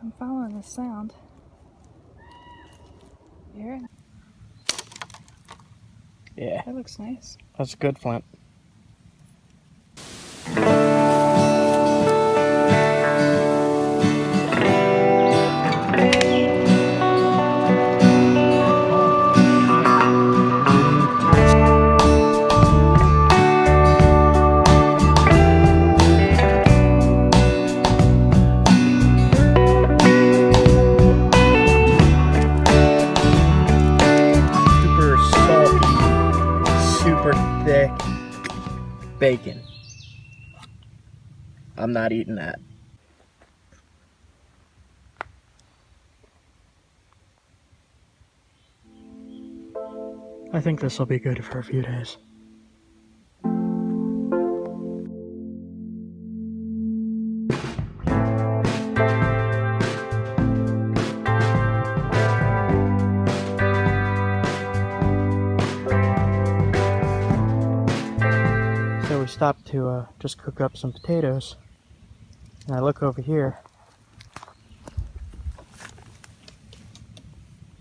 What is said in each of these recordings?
I'm following the sound. You hear it? Yeah. That looks nice. That's good flint. Thick bacon. I'm not eating that. I think this will be good for a few days. So we stopped to just cook up some potatoes, and I look over here,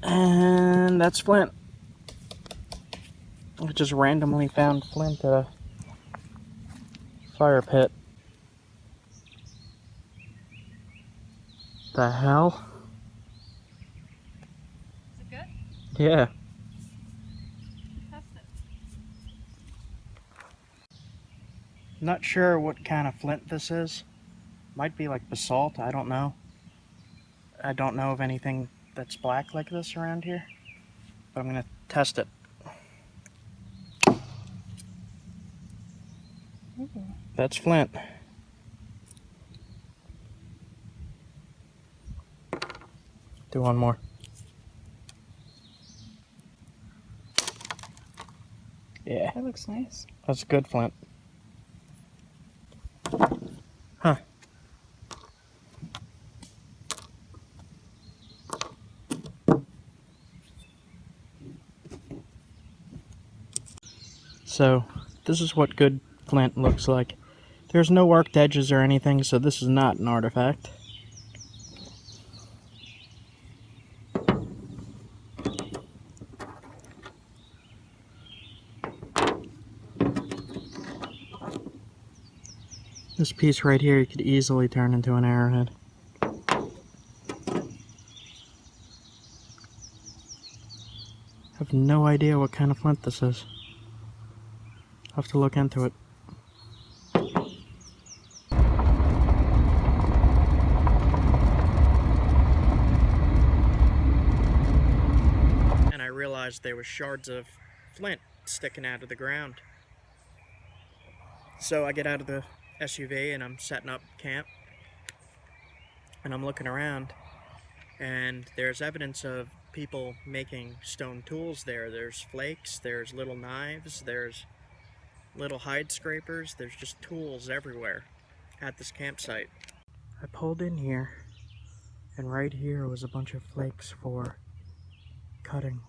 and that's flint. I just randomly found flint at a fire pit. The hell? Is it good? Yeah. Test it. Not sure what kind of flint this is. Might be like basalt, I don't know. I don't know of anything that's black like this around here, but I'm gonna test it. Ooh. That's flint. Do one more. Yeah. That looks nice. That's good flint. Huh. So, this is what good flint looks like. There's no arced edges or anything, so this is not an artifact. This piece right here you could easily turn into an arrowhead. I have no idea what kind of flint this is. I'll have to look into it. And I realized there were shards of flint sticking out of the ground. So I get out of the SUV and I'm setting up camp. And I'm looking around, and there's evidence of people making stone tools there. There's flakes, there's little knives, there's little hide scrapers, there's just tools everywhere at this campsite. I pulled in here, and right here was a bunch of flakes for cutting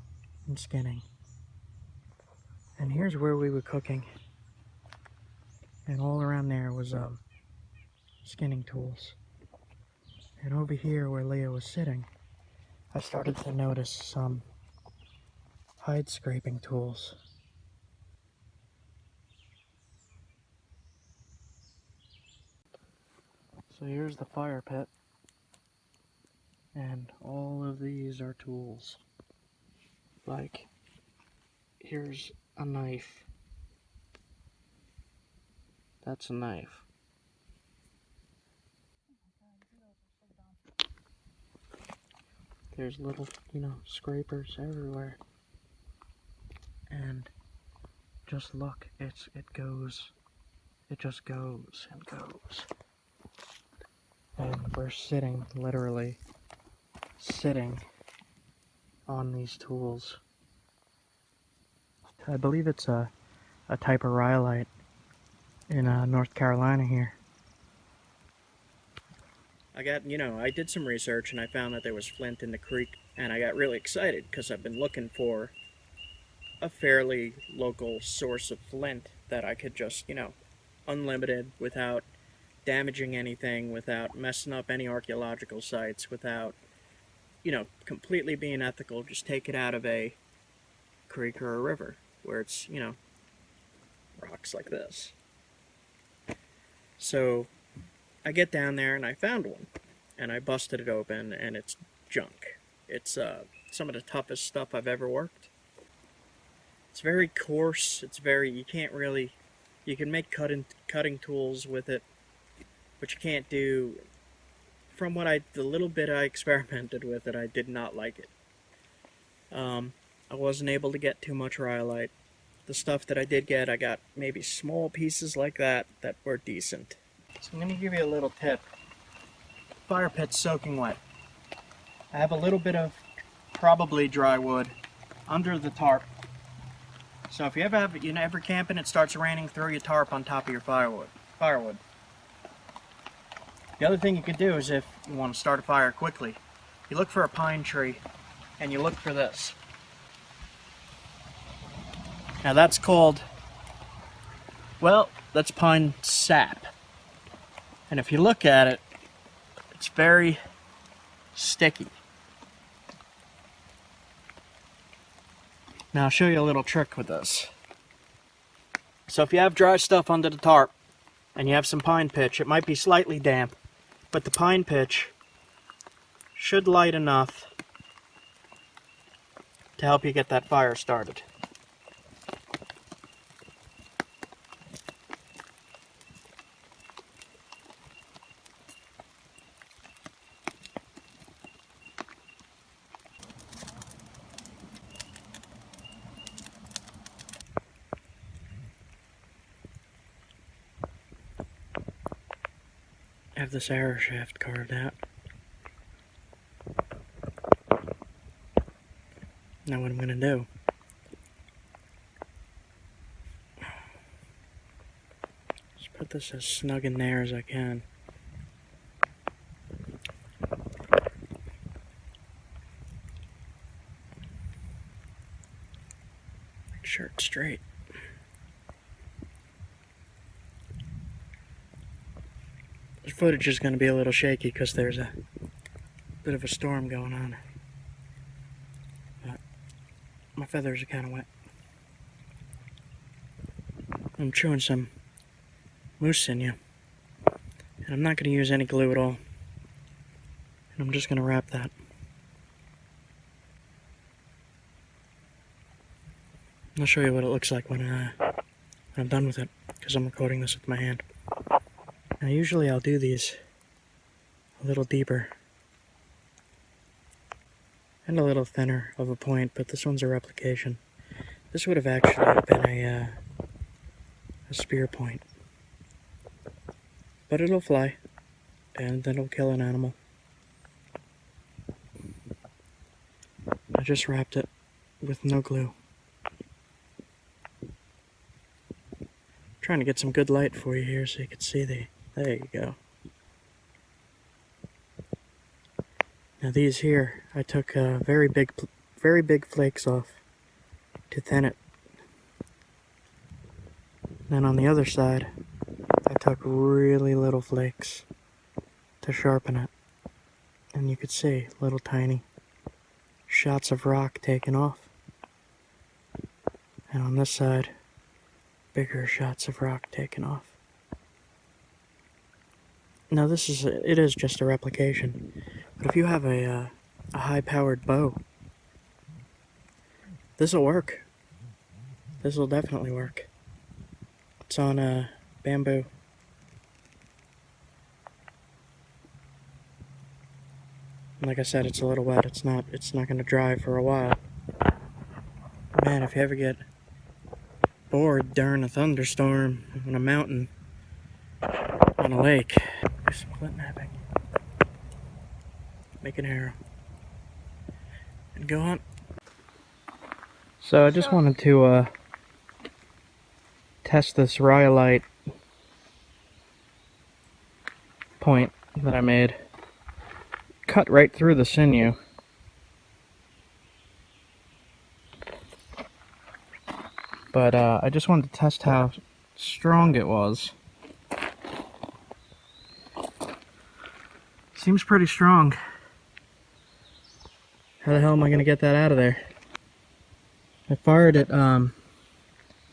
and skinning. And here's where we were cooking. And all around there was skinning tools. And over here where Leah was sitting, I started to notice some hide scraping tools. So here's the fire pit, and all of these are tools. Like, here's a knife. That's a knife. There's little, scrapers everywhere. And just look, it just goes and goes. And we're literally sitting on these tools. I believe it's a type of RHYOLITE in North Carolina here. I did some research and I found that there was flint in the creek, and I got really excited because I've been looking for a fairly local source of flint that I could just, unlimited, without damaging anything, without messing up any archaeological sites, without, you know, completely being ethical. Just take it out of a creek or a river where it's, you know, rocks like this. So I get down there and I found one, and I busted it open, and it's junk. It's some of the toughest stuff I've ever worked. It's very coarse. It's very, you can't really, you can make cutting tools with it, but you can't do, from what the little bit I experimented with it, I did not like it. I wasn't able to get too much RHYOLITE. The stuff that I did get, I got maybe small pieces like that were decent. So I'm going to give you a little tip. Fire pit's soaking wet. I have a little bit of probably dry wood under the tarp. So if you ever camp and it starts raining, throw your tarp on top of your firewood. The other thing you could do is, if you want to start a fire quickly, you look for a pine tree and you look for this. Now that's called, well, that's pine sap. And if you look at it, it's very sticky. Now I'll show you a little trick with this. So if you have dry stuff under the tarp and you have some pine pitch, it might be slightly damp, but the pine pitch should light enough to help you get that fire started. I have this arrow shaft carved out. Now what I'm going to do, just put this as snug in there as I can. Make sure it's straight. This footage is going to be a little shaky because there's a bit of a storm going on. But my feathers are kind of wet. I'm chewing some moose sinew, and I'm not going to use any glue at all. And I'm just going to wrap that. I'll show you what it looks like when I'm done with it, because I'm recording this with my hand. Now usually I'll do these a little deeper and a little thinner of a point, but this one's a replication. This would have actually been a spear point. But it'll fly, and then it'll kill an animal. I just wrapped it with no glue. Trying to get some good light for you here so you can see there you go. Now these here, I took very big flakes off to thin it. Then on the other side, I took really little flakes to sharpen it. And you could see little tiny shots of rock taken off. And on this side, bigger shots of rock taken off. Now it is just a replication, but if you have a high-powered bow, this will work. This will definitely work. It's on bamboo. And like I said, it's a little wet. It's not going to dry for a while. Man, if you ever get bored during a thunderstorm on a mountain, on a lake, do some flint knapping. Make an arrow and go on. So I just wanted to test this RHYOLITE point that I made. Cut right through the sinew. But I just wanted to test how strong it was. Seems pretty strong. How the hell am I gonna get that out of there? I fired it from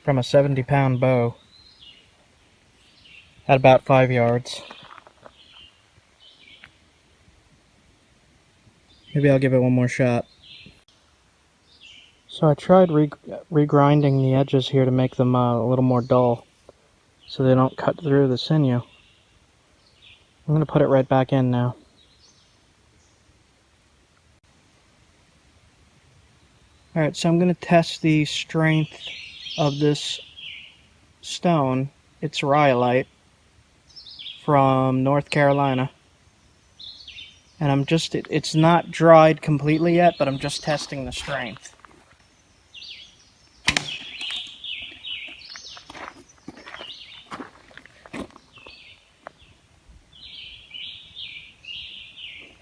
a 70-pound bow at about 5 yards. Maybe I'll give it one more shot. So I tried regrinding the edges here to make them a little more dull so they don't cut through the sinew. I'm going to put it right back in now. Alright, so I'm going to test the strength of this stone. It's RHYOLITE from North Carolina. And I'm just, it's not dried completely yet, but I'm just testing the strength.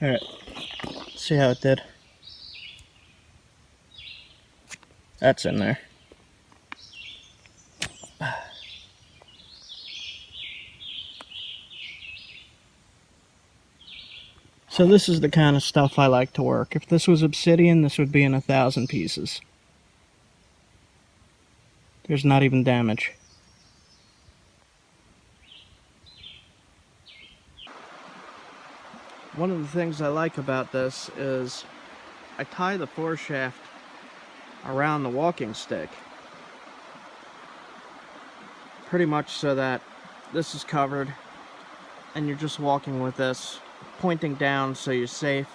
Alright, see how it did. That's in there. So this is the kind of stuff I like to work. If this was obsidian, this would be in 1,000 pieces. There's not even damage. One of the things I like about this is I tie the foreshaft around the walking stick. Pretty much so that this is covered and you're just walking with this pointing down so you're safe.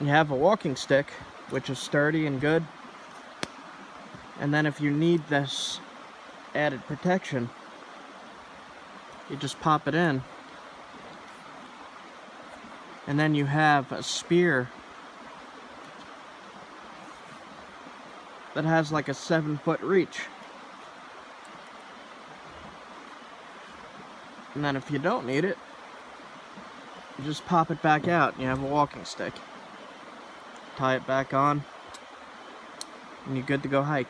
You have a walking stick, which is sturdy and good. And then if you need this added protection, you just pop it in. And then you have a spear that has like a 7-foot reach. And then if you don't need it, you just pop it back out and you have a walking stick. Tie it back on and you're good to go hike.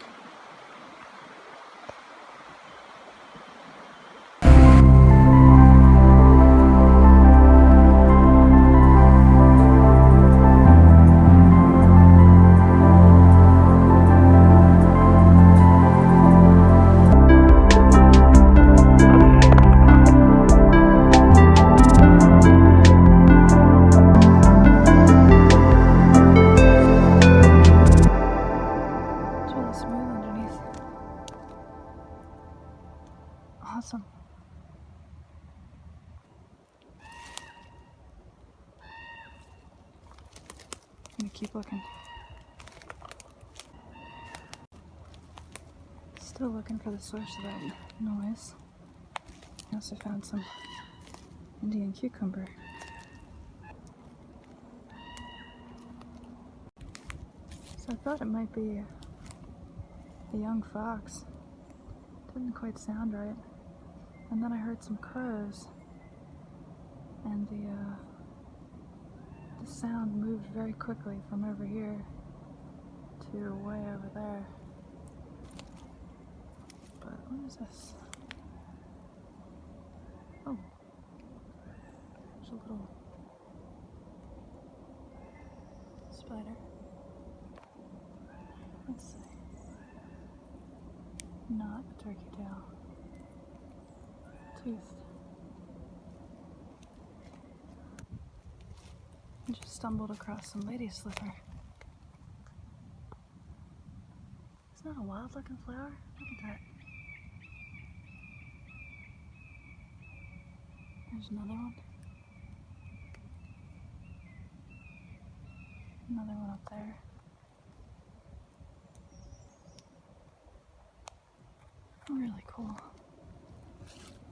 Awesome. I'm gonna keep looking. Still looking for the source of that noise. I also found some Indian cucumber. So I thought it might be a young fox. Didn't quite sound right. And then I heard some crows, and the sound moved very quickly from over here to way over there. But what is this? Oh, there's a little spider. Let's see. Not a turkey tail. Toothed. I just stumbled across some lady slipper. Isn't that a wild looking flower? Look at that. There's another one. Another one up there. Really cool.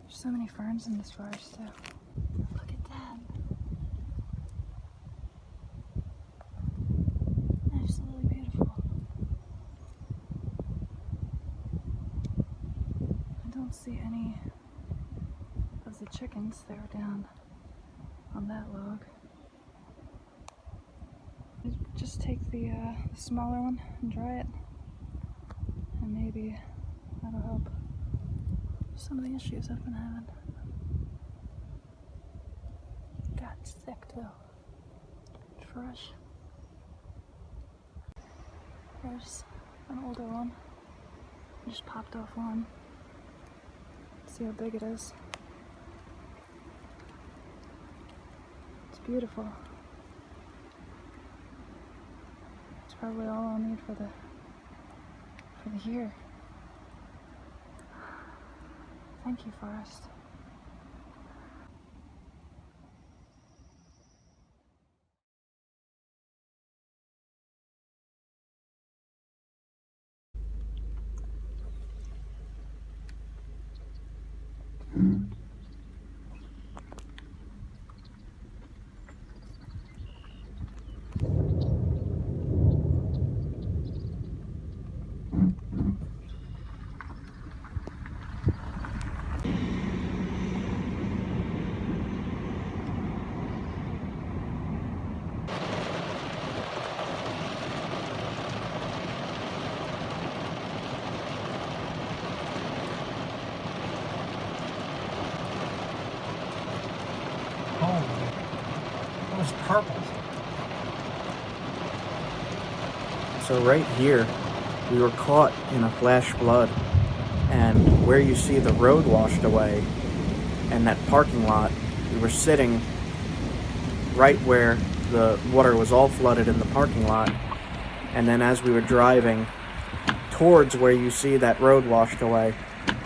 There's so many ferns in this forest too. Look at that. Absolutely beautiful. I don't see any of the chickens. They were down on that log. Just take the smaller one and dry it, and maybe that'll help some of the issues I've been having. It's thick too. It's fresh. There's an older one. I just popped off one. See how big it is. It's beautiful. It's probably all I'll need for the year. Thank you, Forest. It was purple. So right here, we were caught in a flash flood, and where you see the road washed away and that parking lot, we were sitting right where the water was all flooded in the parking lot, and then as we were driving towards where you see that road washed away,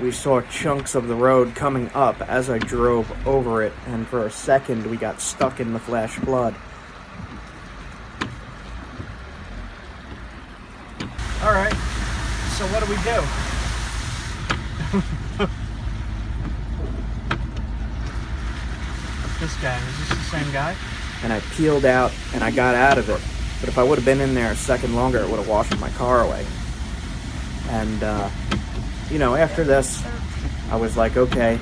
we saw chunks of the road coming up as I drove over it, and for a second we got stuck in the flash flood. Alright, so what do we do? This guy, is this the same guy? And I peeled out and I got out of it, but if I would have been in there a second longer, it would have washed my car away. And you know, after this, I was like, okay,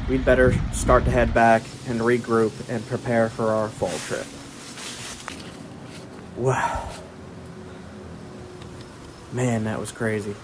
we'd better start to head back and regroup and prepare for our fall trip. Wow. Man, that was crazy.